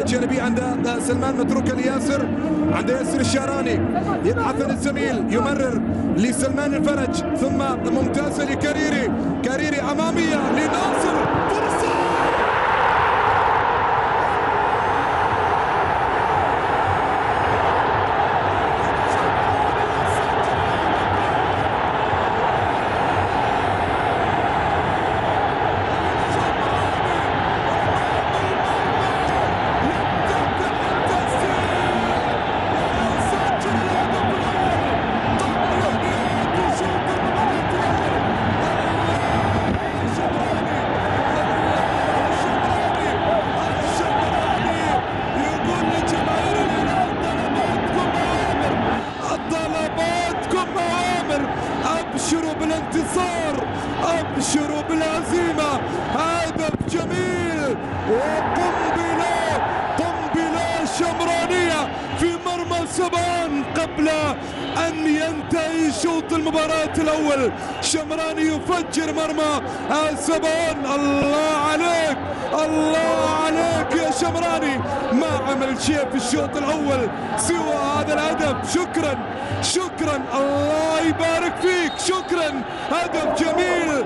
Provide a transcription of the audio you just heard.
جانبي عند سلمان متروكه لياسر، عند ياسر الشهراني يبحث عن الزميل، يمرر لسلمان الفرج، ثم ممتازه لكريري، كريري اماميه لناصر، فرصه ابشروا بالانتصار، ابشروا بالهزيمه، هدف جميل وقنبله شمرانيه في مرمى سبان قبل ان ينتهي شوط المباراه الاول. شمراني يفجر مرمى سبان. الله عليك، الله عليك يا شمراني، ما عمل شيء في الشوط الاول سوى هذا الهدف. شكرا شكرا، الله يبارك فيك، شكرا، هدف جميل.